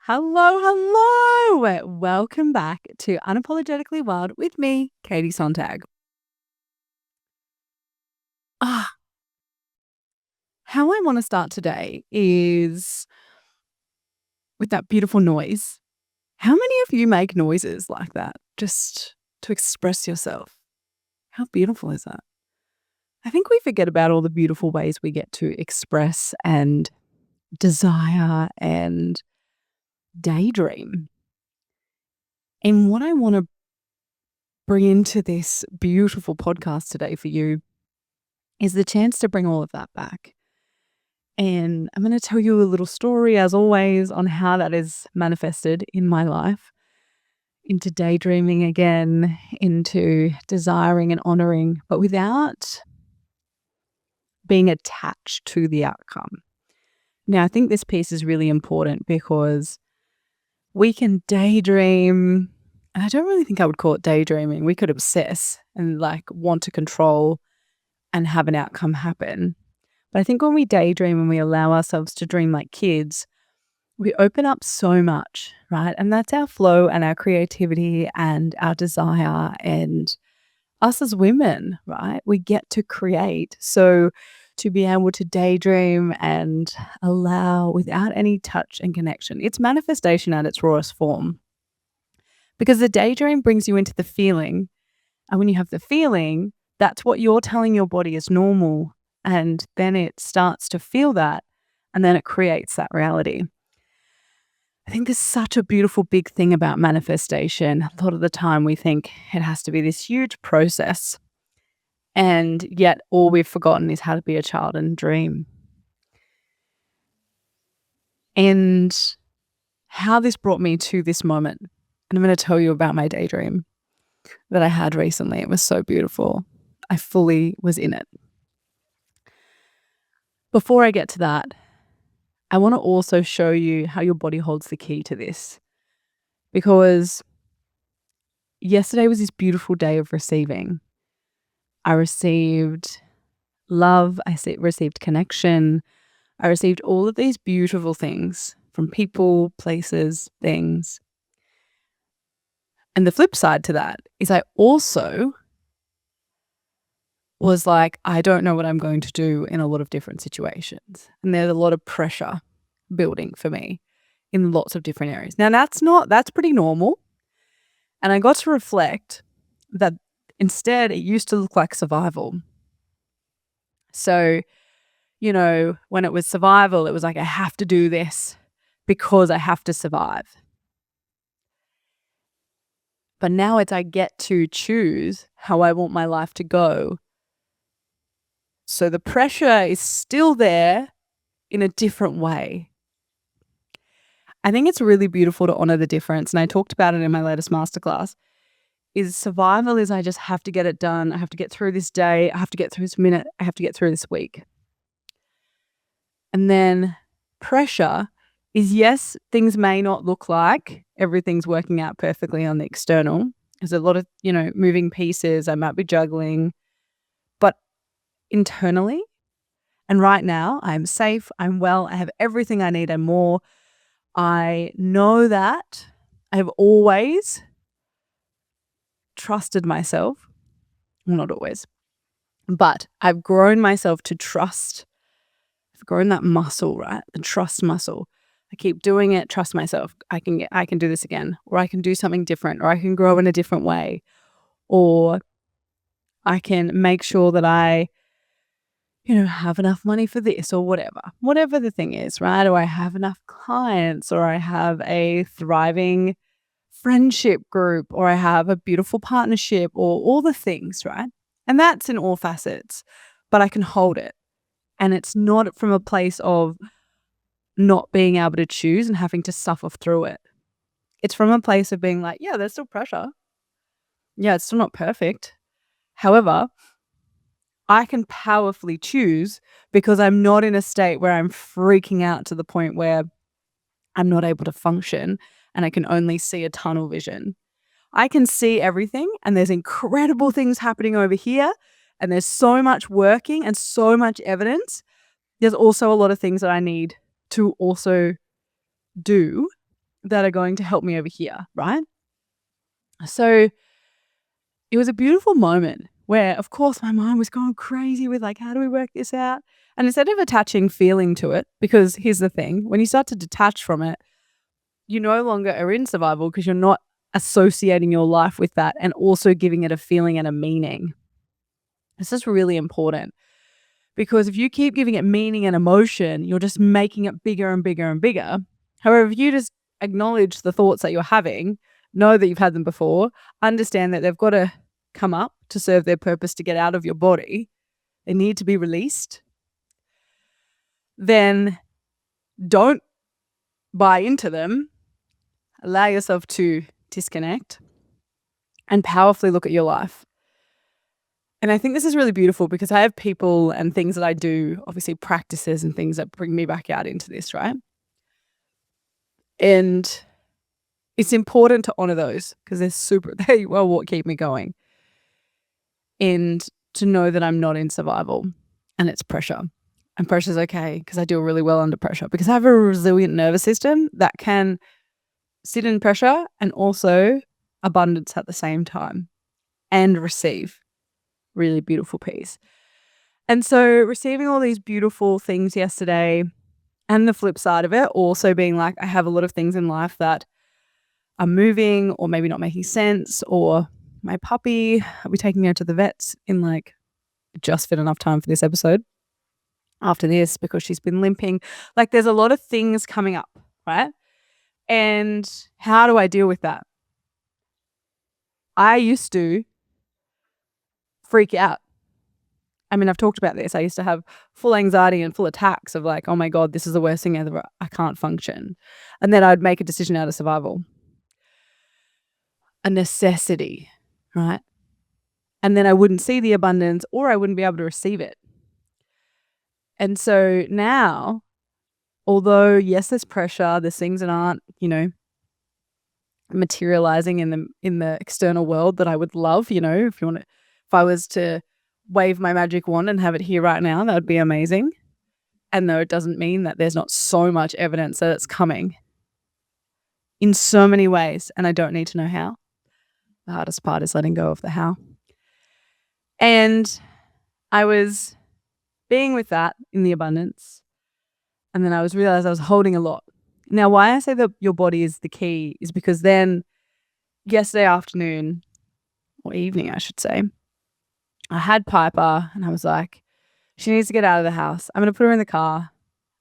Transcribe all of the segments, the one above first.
Hello, hello. Welcome back to Unapologetically Wild with me, Katie Sontag. Ah, how I want to start today is with that beautiful noise. How many of you make noises like that just to express yourself? How beautiful is that? I think we forget about all the beautiful ways we get to express and desire and daydream. And what I want to bring into this beautiful podcast today for you is the chance to bring all of that back. And I'm going to tell you a little story, as always, on how that is manifested in my life into daydreaming again, into desiring and honoring, but without being attached to the outcome. Now, I think this piece is really important because we can daydream, and I don't really think I would call it daydreaming. We could obsess and want to control and have an outcome happen. But I think when we daydream and we allow ourselves to dream like kids, we open up so much, right? And that's our flow and our creativity and our desire and us as women, right? We get to create. So to be able to daydream and allow without any touch and connection, it's manifestation at its rawest form. Because the daydream brings you into the feeling. And when you have the feeling, that's what you're telling your body is normal. And then it starts to feel that, and then it creates that reality. I think there's such a beautiful big thing about manifestation. A lot of the time we think it has to be this huge process, and yet all we've forgotten is how to be a child and dream. And how this brought me to this moment. And I'm going to tell you about my daydream that I had recently. It was so beautiful. I fully was in it. Before I get to that, I want to also show you how your body holds the key to this. Because yesterday was this beautiful day of receiving. I received love, received connection, I received all of these beautiful things from people, places, things. And the flip side to that is I also was like, I don't know what I'm going to do in a lot of different situations. And there's a lot of pressure building for me in lots of different areas. Now, that's pretty normal. And I got to reflect that instead it used to look like survival. So, when it was survival, it was like, I have to do this because I have to survive. But now I get to choose how I want my life to go. So the pressure is still there in a different way. I think it's really beautiful to honor the difference. And I talked about it in my latest masterclass. Survival is I just have to get it done. I have to get through this day. I have to get through this minute. I have to get through this week. And then pressure is, yes, things may not look like everything's working out perfectly on the external. There's a lot of, moving pieces. I might be juggling. But internally, and right now, I'm safe, I'm well, I have everything I need and more. I know that I have always trusted myself. Well, not always, but I've grown myself to trust. I've grown that muscle, right? The trust muscle. I keep doing it, trust myself. I can do this again, or I can do something different, or I can grow in a different way, or I can make sure that I have enough money for this or whatever the thing is, right? Or I have enough clients, or I have a thriving friendship group, or I have a beautiful partnership, or all the things, right? And that's in all facets, but I can hold it. And it's not from a place of not being able to choose and having to suffer through it. It's from a place of being like, yeah, there's still pressure. Yeah, it's still not perfect. However, I can powerfully choose because I'm not in a state where I'm freaking out to the point where I'm not able to function and I can only see a tunnel vision. I can see everything, and there's incredible things happening over here, and there's so much working and so much evidence. There's also a lot of things that I need to also do that are going to help me over here, right? So it was a beautiful moment where, of course, my mind was going crazy with like, how do we work this out? And instead of attaching feeling to it, because here's the thing, when you start to detach from it, you no longer are in survival because you're not associating your life with that and also giving it a feeling and a meaning. This is really important because if you keep giving it meaning and emotion, you're just making it bigger and bigger and bigger. However, if you just acknowledge the thoughts that you're having, know that you've had them before, understand that they've got to come up to serve their purpose to get out of your body, they need to be released, then don't buy into them. Allow yourself to disconnect and powerfully look at your life. And I think this is really beautiful because I have people and things that I do, obviously practices and things that bring me back out into this, right? And it's important to honor those because they well what keep me going. And to know that I'm not in survival and it's pressure. And pressure's okay because I do really well under pressure because I have a resilient nervous system that can sit in pressure and also abundance at the same time and receive. Really beautiful piece. And so receiving all these beautiful things yesterday and the flip side of it also being like I have a lot of things in life that are moving or maybe not making sense, or my puppy, I'll be taking her to the vets in like just fit enough time for this episode after this because she's been limping. Like there's a lot of things coming up, right? And how do I deal with that? I used to freak out. I mean, I've talked about this. I used to have full anxiety and full attacks of like, oh my God, this is the worst thing ever. I can't function. And then I'd make a decision out of survival. A necessity, right? And then I wouldn't see the abundance or I wouldn't be able to receive it. And so now, although yes, there's pressure, there's things that aren't, materializing in the external world that I would love, if I was to wave my magic wand and have it here right now, that would be amazing. And though it doesn't mean that there's not so much evidence that it's coming in so many ways, and I don't need to know how. The hardest part is letting go of the how. And I was being with that in the abundance, and then I realized I was holding a lot. Now, why I say that your body is the key is because then yesterday afternoon, or evening, I should say, I had Piper and I was like, she needs to get out of the house. I'm going to put her in the car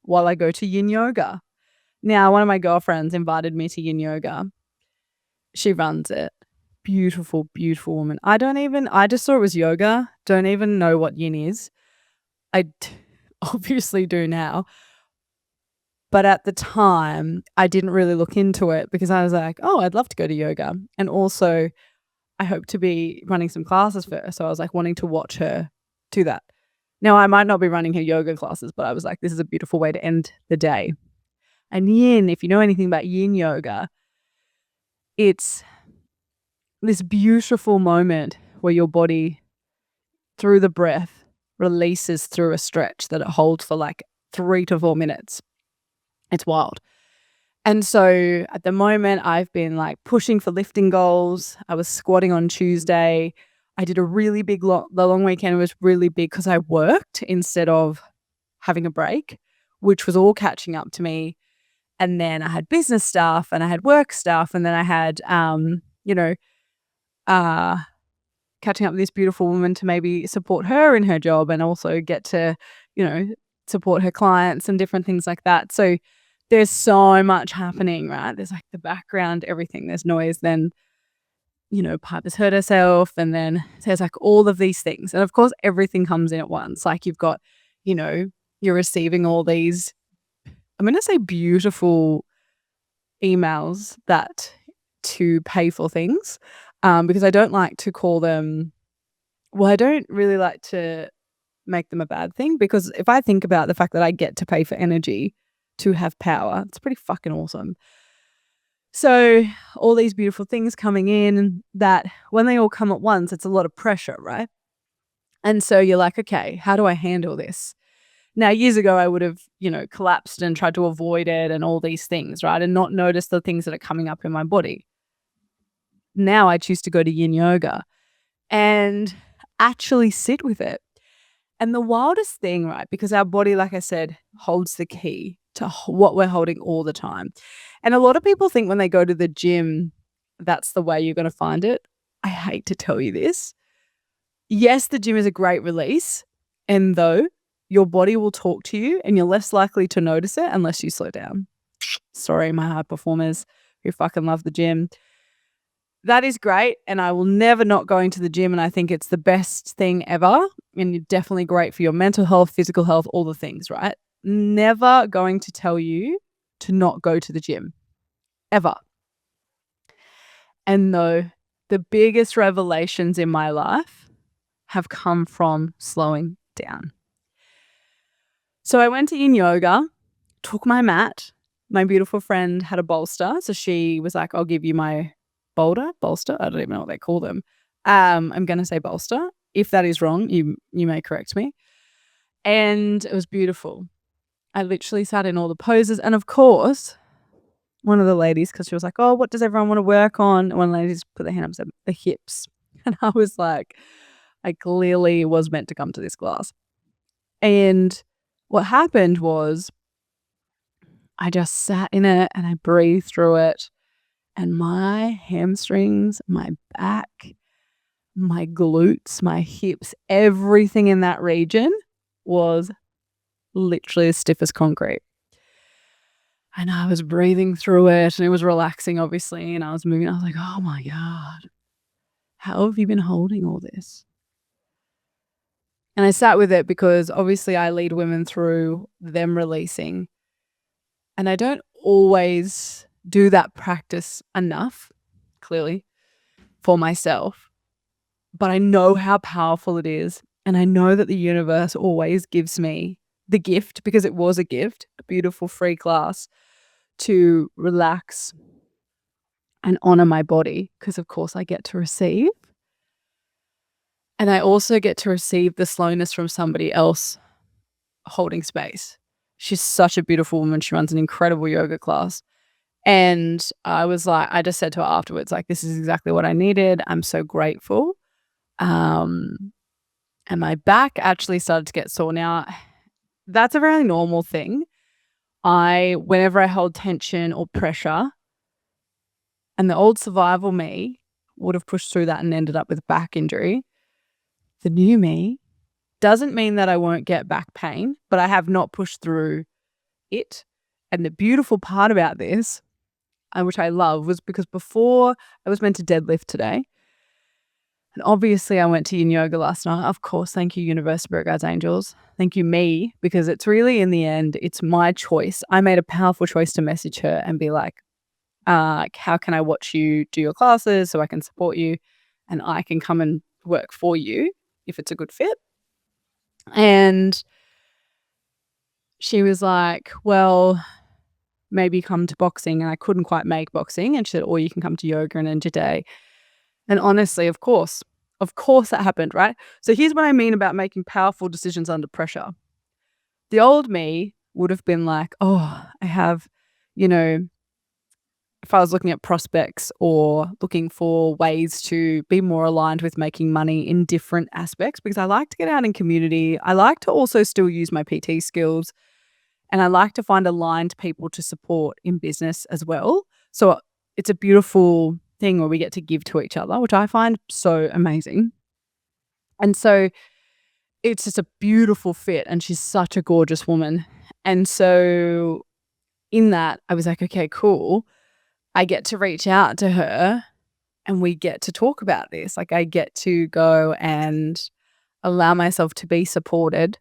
while I go to Yin Yoga. Now, one of my girlfriends invited me to Yin Yoga. She runs it. Beautiful, beautiful woman. I just thought it was yoga. Don't even know what Yin is. I obviously do now. But at the time, I didn't really look into it because I was like, oh, I'd love to go to yoga. And also, I hope to be running some classes for her. So I was like wanting to watch her do that. Now, I might not be running her yoga classes, but I was like, this is a beautiful way to end the day. And Yin, if you know anything about Yin Yoga, it's this beautiful moment where your body, through the breath, releases through a stretch that it holds for like 3 to 4 minutes. It's wild. And so at the moment, I've been like pushing for lifting goals. I was squatting on Tuesday. I did a really big the long weekend was really big because I worked instead of having a break, which was all catching up to me. And then I had business stuff and I had work stuff. And then I had, catching up with this beautiful woman to maybe support her in her job and also get to, support her clients and different things like that. So there's so much happening, right? There's like the background, everything. There's noise. Then, Piper's hurt herself. And then there's like all of these things. And of course, everything comes in at once. Like you've got, you're receiving all these, I'm going to say beautiful emails that to pay for things because I don't like to call them, I don't really like to make them a bad thing because if I think about the fact that I get to pay for energy to have power, it's pretty fucking awesome. So all these beautiful things coming in that when they all come at once, it's a lot of pressure, right? And so you're like, okay, how do I handle this? Now, years ago, I would have, collapsed and tried to avoid it and all these things, right? And not notice the things that are coming up in my body. Now I choose to go to Yin Yoga and actually sit with it. And the wildest thing, right, because our body, like I said, holds the key to what we're holding all the time. And a lot of people think when they go to the gym, that's the way you're going to find it. I hate to tell you this. Yes, the gym is a great release. And though your body will talk to you and you're less likely to notice it unless you slow down. Sorry, my high performers who fucking love the gym. That is great, and I will never not going to the gym, and I think it's the best thing ever, and definitely great for your mental health, physical health, all the things, right? Never going to tell you to not go to the gym, ever. And though the biggest revelations in my life have come from slowing down. So I went to Yin Yoga, took my mat. My beautiful friend had a bolster, so she was like, I'll give you my bolster. I don't even know what they call them. I'm going to say bolster. If that is wrong, you may correct me. And it was beautiful. I literally sat in all the poses. And of course, one of the ladies, because she was like, oh, what does everyone want to work on? One of the ladies put their hand up and said, the hips. And I was like, I clearly was meant to come to this class. And what happened was I just sat in it and I breathed through it. And my hamstrings, my back, my glutes, my hips, everything in that region was literally as stiff as concrete. And I was breathing through it and it was relaxing, obviously. And I was moving. I was like, oh my God, how have you been holding all this? And I sat with it because obviously I lead women through them releasing. And I don't always do that practice enough, clearly, for myself. But I know how powerful it is. And I know that the universe always gives me the gift, because it was a gift, a beautiful free class, to relax and honor my body, because of course I get to receive. And I also get to receive the slowness from somebody else holding space. She's such a beautiful woman. She runs an incredible yoga class. And I was like, I just said to her afterwards, like, this is exactly what I needed. I'm so grateful. And my back actually started to get sore. Now, that's a very normal thing. Whenever I hold tension or pressure, and the old survival me would have pushed through that and ended up with back injury. The new me doesn't mean that I won't get back pain, but I have not pushed through it. And the beautiful part about this, which I love, was because before I was meant to deadlift today. And obviously I went to Yin Yoga last night. Of course, thank you, Universe, Spirit Guides, Angels. Thank you, me, because it's really, in the end, it's my choice. I made a powerful choice to message her and be like, how can I watch you do your classes so I can support you and I can come and work for you if it's a good fit? And she was like, well, maybe come to boxing. And I couldn't quite make boxing. And she said, or you can come to yoga and end your day. And honestly, of course that happened, right? So here's what I mean about making powerful decisions under pressure. The old me would have been like, oh, I have, if I was looking at prospects or looking for ways to be more aligned with making money in different aspects, because I like to get out in community. I like to also still use my PT skills, and I like to find aligned people to support in business as well. So it's a beautiful thing where we get to give to each other, which I find so amazing. And so it's just a beautiful fit, and she's such a gorgeous woman. And so in that, I was like, okay, cool. I get to reach out to her and we get to talk about this. Like, I get to go and allow myself to be supported,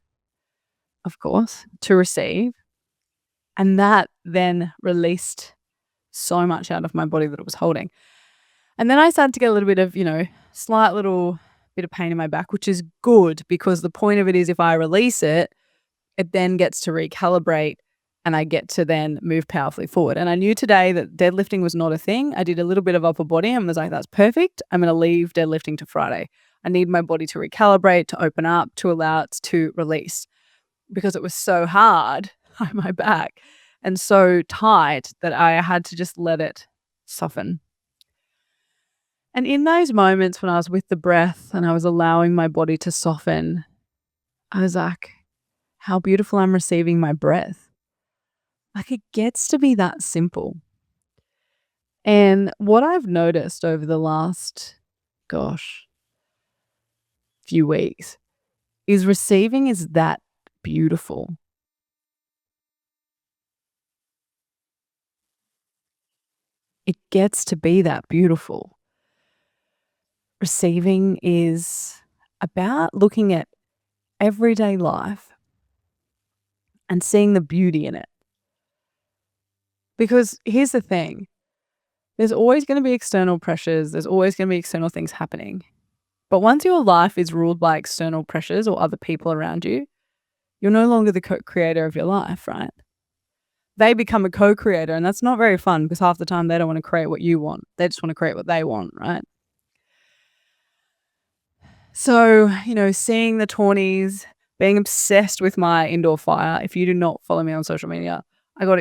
of course, to receive. And that then released so much out of my body that it was holding. And then I started to get a little bit of, slight little bit of pain in my back, which is good, because the point of it is if I release it, it then gets to recalibrate and I get to then move powerfully forward. And I knew today that deadlifting was not a thing. I did a little bit of upper body and was like, that's perfect. I'm going to leave deadlifting to Friday. I need my body to recalibrate, to open up, to allow it to release. because it was so hard on my back and so tight that I had to just let it soften. And in those moments when I was with the breath and I was allowing my body to soften, I was like, how beautiful I'm receiving my breath. Like it gets to be that simple. And what I've noticed over the last, gosh, few weeks is receiving is that beautiful. It gets to be that beautiful. Receiving is about looking at everyday life and seeing the beauty in it. Because here's the thing, there's always going to be external pressures, there's always going to be external things happening. But once your life is ruled by external pressures or other people around you, you're no longer the creator of your life, right? They become a co-creator, and that's not very fun because half the time they don't want to create what you want. They just want to create what they want, right? So, seeing the tawnies, being obsessed with my indoor fire. If you do not follow me on social media, I got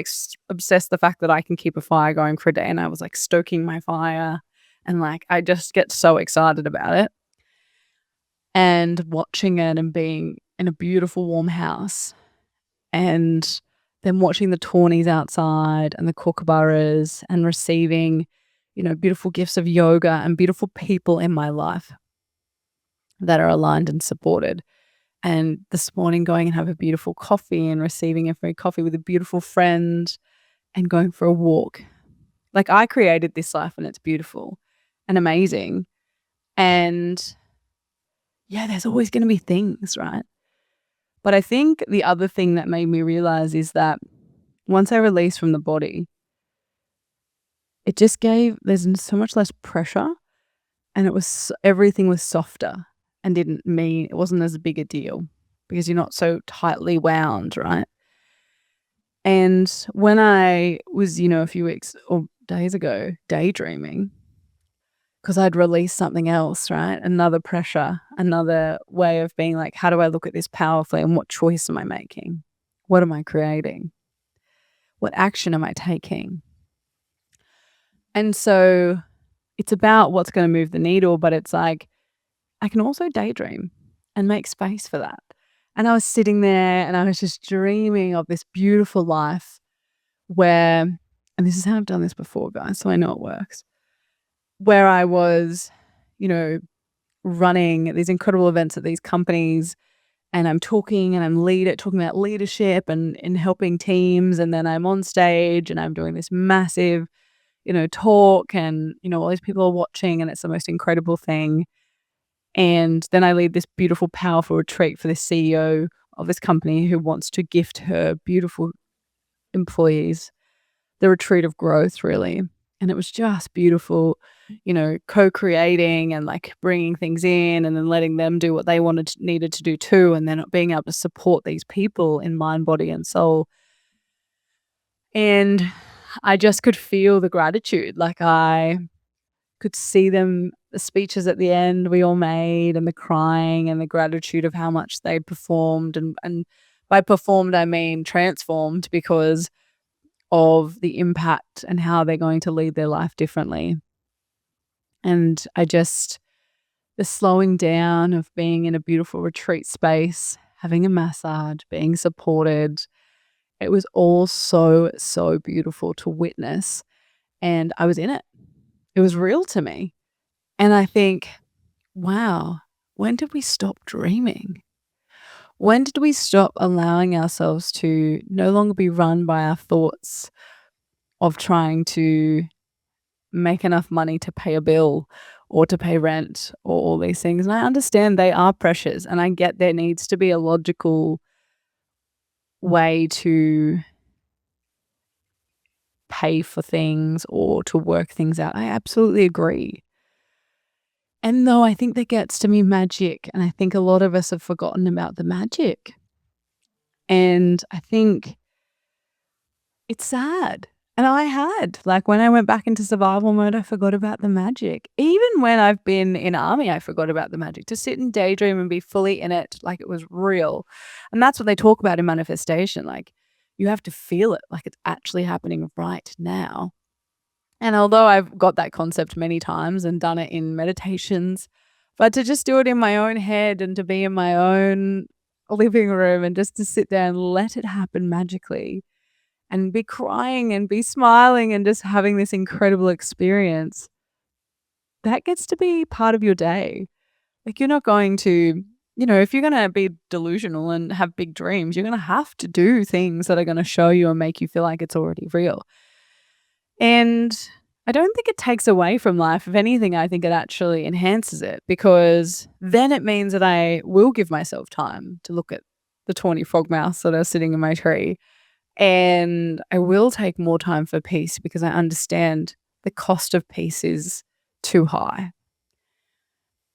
obsessed the fact that I can keep a fire going for a day, and I was like stoking my fire, and like I just get so excited about it. And watching it and being in a beautiful warm house and then watching the tawnies outside and the kookaburras and receiving, beautiful gifts of yoga and beautiful people in my life that are aligned and supported. And this morning going and have a beautiful coffee and receiving a free coffee with a beautiful friend and going for a walk. Like I created this life and it's beautiful and amazing. And yeah, there's always going to be things, right? But I think the other thing that made me realize is that once I released from the body, there's so much less pressure and everything was softer and it wasn't as big a deal because you're not so tightly wound, right? And when I was, a few weeks or days ago, daydreaming, because I'd released something else, right? Another pressure, another way of being like, how do I look at this powerfully and what choice am I making? What am I creating? What action am I taking? And so it's about what's going to move the needle, but it's like, I can also daydream and make space for that. And I was sitting there and I was just dreaming of this beautiful life where, and this is how I've done this before, guys, so I know it works, where I was, running these incredible events at these companies and I'm talking and talking about leadership and helping teams. And then I'm on stage and I'm doing this massive, talk and, all these people are watching and it's the most incredible thing. And then I lead this beautiful, powerful retreat for the CEO of this company who wants to gift her beautiful employees the retreat of growth, really. And it was just beautiful, co-creating and like bringing things in and then letting them do what they needed to do too. And then being able to support these people in mind, body and soul. And I just could feel the gratitude. Like I could see them, the speeches at the end we all made and the crying and the gratitude of how much they performed. And by performed, I mean transformed because of the impact and how they're going to lead their life differently. And the slowing down of being in a beautiful retreat space, having a massage, being supported, it was all so, so beautiful to witness. And I was in it. It was real to me. And I think, wow, when did we stop dreaming? When did we stop allowing ourselves to no longer be run by our thoughts of trying to make enough money to pay a bill or to pay rent or all these things? And I understand they are pressures and I get there needs to be a logical way to pay for things or to work things out. I absolutely agree. And though I think that gets to me magic, and I think a lot of us have forgotten about the magic. And I think it's sad. And I had. Like, when I went back into survival mode, I forgot about the magic. Even when I've been in army, I forgot about the magic. To sit and daydream and be fully in it like it was real. And that's what they talk about in manifestation. Like, you have to feel it like it's actually happening right now. And although I've got that concept many times and done it in meditations, but to just do it in my own head and to be in my own living room and just to sit there and let it happen magically and be crying and be smiling and just having this incredible experience, that gets to be part of your day. Like, you're not going to, if you're going to be delusional and have big dreams, you're going to have to do things that are going to show you and make you feel like it's already real. And I don't think it takes away from life. If anything, I think it actually enhances it, because then it means that I will give myself time to look at the tawny frogmouths that are sitting in my tree. And I will take more time for peace because I understand the cost of peace is too high.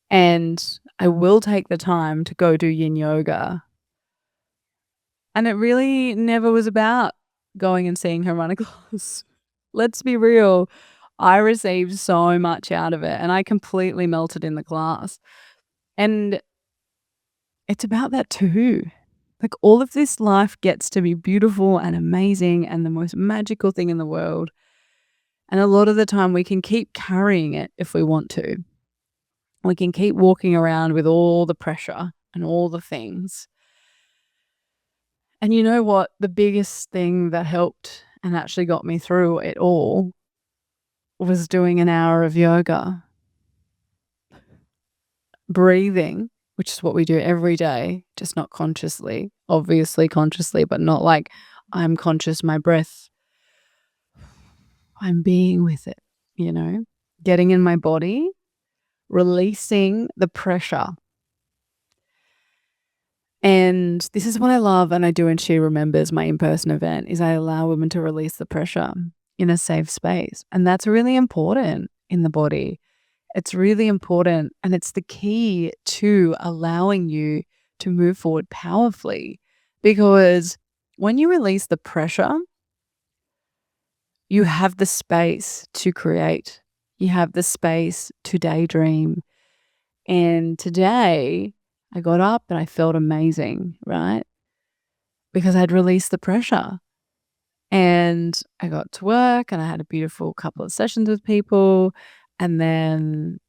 And I will take the time to go do Yin Yoga. And it really never was about going and seeing harmonicas. Let's be real. I received so much out of it and I completely melted in the class. And it's about that too. Like, all of this life gets to be beautiful and amazing and the most magical thing in the world. And a lot of the time we can keep carrying it if we want to. We can keep walking around with all the pressure and all the things. And you know what? The biggest thing that helped and actually got me through it all was doing an hour of yoga, breathing, which is what we do every day, just not consciously, obviously consciously, but not like I'm conscious, my breath, I'm being with it, getting in my body, releasing the pressure. And this is what I love, and I do, and She Remembers, my in-person event, is I allow women to release the pressure in a safe space. And that's really important in the body. It's really important, and it's the key to allowing you to move forward powerfully, because when you release the pressure, you have the space to create. You have the space to daydream. And today I got up and I felt amazing, right? Because I'd released the pressure. And I got to work and I had a beautiful couple of sessions with people. And then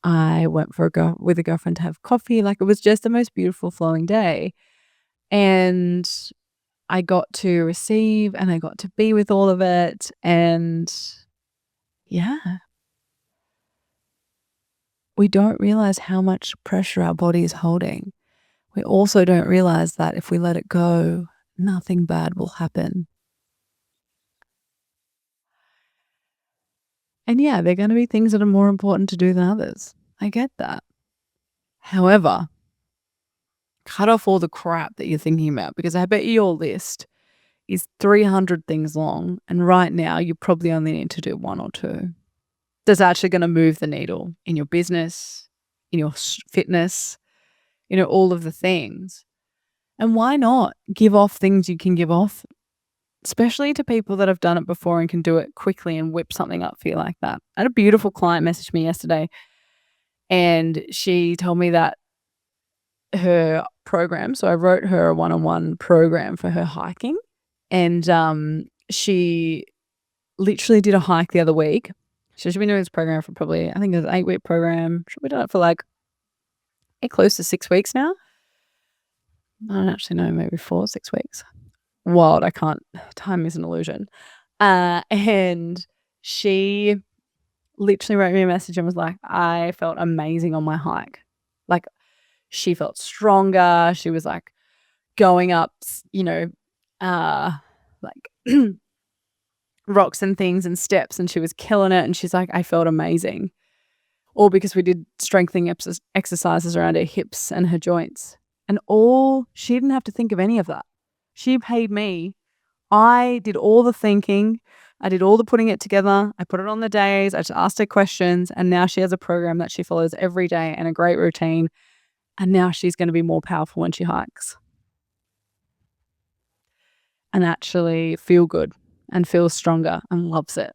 I went with a girlfriend to have coffee. Like, it was just the most beautiful flowing day. And I got to receive and I got to be with all of it. And yeah, we don't realize how much pressure our body is holding. We also don't realize that if we let it go, nothing bad will happen. And yeah, there are going to be things that are more important to do than others. I get that. However, cut off all the crap that you're thinking about, because I bet your list is 300 things long. And right now, you probably only need to do one or two. That's actually going to move the needle in your business, in your fitness, all of the things. And why not give off things you can give off, especially to people that have done it before and can do it quickly and whip something up for you like that. I had a beautiful client message me yesterday, and she told me that her program, so I wrote her a one-on-one program for her hiking, and she literally did a hike the other week. She's been doing this program for probably, I think it's an 8-week program. She's been doing it for like close to 6 weeks now. I don't actually know, maybe 4 or 6 weeks. Wild, I can't, time is an illusion. And she literally wrote me a message and was like, I felt amazing on my hike. Like, she felt stronger. She was like going up, like rocks and things and steps, and she was killing it. And she's like, I felt amazing. All because we did strengthening exercises around her hips and her joints. And she didn't have to think of any of that. She paid me. I did all the thinking. I did all the putting it together. I put it on the days. I just asked her questions. And now she has a program that she follows every day and a great routine. And now she's going to be more powerful when she hikes. And actually feel good and feels stronger and loves it.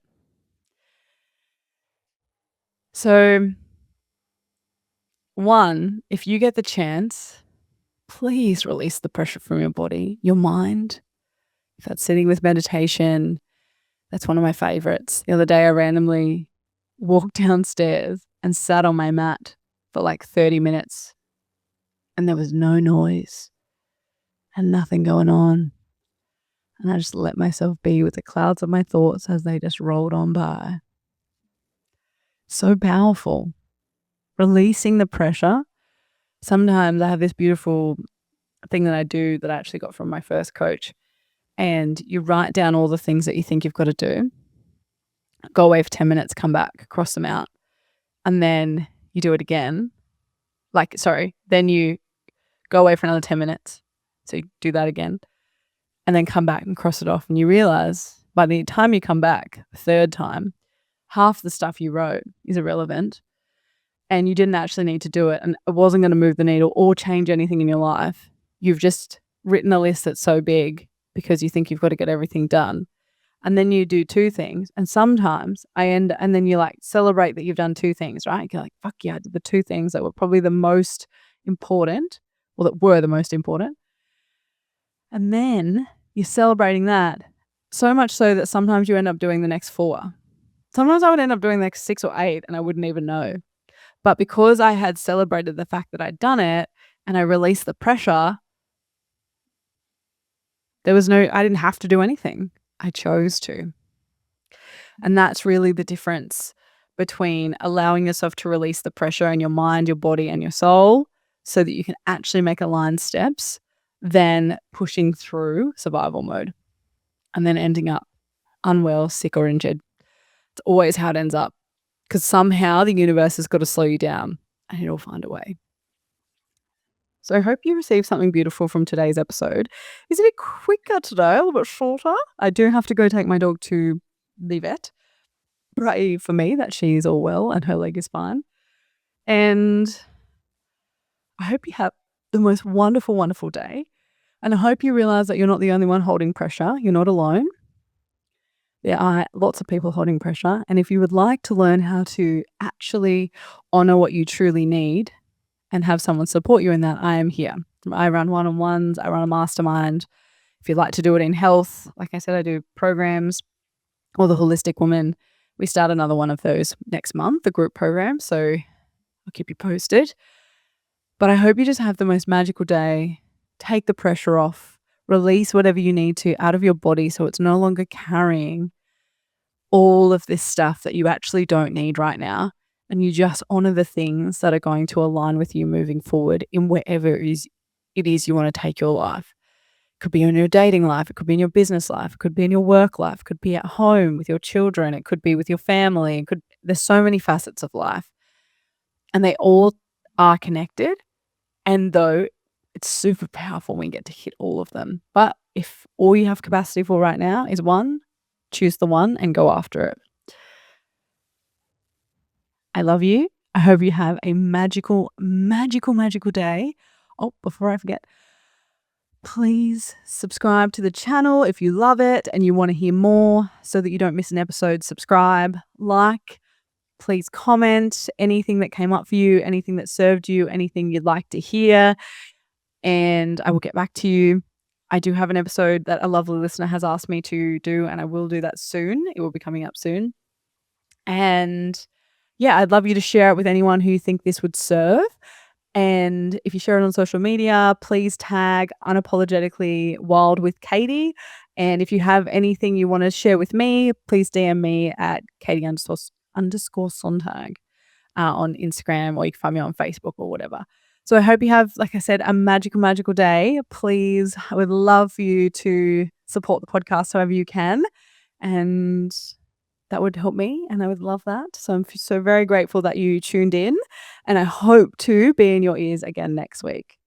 So, one, if you get the chance, please release the pressure from your body, your mind. If that's sitting with meditation, that's one of my favorites. The other day, I randomly walked downstairs and sat on my mat for like 30 minutes, and there was no noise and nothing going on. And I just let myself be with the clouds of my thoughts as they just rolled on by. So powerful. Releasing the pressure. Sometimes I have this beautiful thing that I do that I actually got from my first coach. And you write down all the things that you think you've got to do, go away for 10 minutes, come back, cross them out, and then you do it again. Then you go away for another 10 minutes. So you do that again, and then come back and cross it off. And you realize by the time you come back the third time, half the stuff you wrote is irrelevant and you didn't actually need to do it. And it wasn't going to move the needle or change anything in your life. You've just written a list that's so big because you think you've got to get everything done. And then you do two things. And sometimes and then you like celebrate that you've done two things, right? You're like, fuck yeah, I did the two things that were probably the most important, or that were the most important. And then you're celebrating that so much so that sometimes you end up doing the next 4. Sometimes I would end up doing the next 6 or 8 and I wouldn't even know. But because I had celebrated the fact that I'd done it and I released the pressure, I didn't have to do anything. I chose to. And that's really the difference between allowing yourself to release the pressure in your mind, your body, and your soul so that you can actually make aligned steps than pushing through survival mode and then ending up unwell, sick, or injured. It's always how it ends up, because somehow the universe has got to slow you down and it'll find a way. So I hope you received something beautiful from today's episode. It's a bit quicker today, a little bit shorter. I do have to go take my dog to the vet. Pray for me that she's all well and her leg is fine. And I hope you have the most wonderful, wonderful day. And I hope you realize that you're not the only one holding pressure. You're not alone. There are lots of people holding pressure. And if you would like to learn how to actually honor what you truly need and have someone support you in that, I am here. I run one-on-ones. I run a mastermind. If you'd like to do it in health, like I said, I do programs, or the Holistic Woman. We start another one of those next month, the group program. So I'll keep you posted. But I hope you just have the most magical day. Take the pressure off. Release whatever you need to out of your body so it's no longer carrying all of this stuff that you actually don't need right now. And you just honor the things that are going to align with you moving forward in wherever it is you want to take your life. It could be in your dating life. It could be in your business life. It could be in your work life. It could be at home with your children. It could be with your family. There's so many facets of life. And they all are connected. And though it's super powerful when you get to hit all of them. But if all you have capacity for right now is one, choose the one and go after it. I love you. I hope you have a magical, magical, magical day. Oh, before I forget, please subscribe to the channel if you love it and you want to hear more so that you don't miss an episode. Subscribe, like, please comment anything that came up for you, anything that served you, anything you'd like to hear, and I will get back to you. I do have an episode that a lovely listener has asked me to do, and I will do that soon. It will be coming up soon. And yeah, I'd love you to share it with anyone who you think this would serve. And if you share it on social media, please tag Unapologetically Wild with Katie. And if you have anything you want to share with me, please DM me at Katie_Sontag on Instagram, or you can find me on Facebook or whatever. So I hope you have, like I said, a magical, magical day. Please, I would love for you to support the podcast however you can. And that would help me, and I would love that. So I'm so very grateful that you tuned in, and I hope to be in your ears again next week.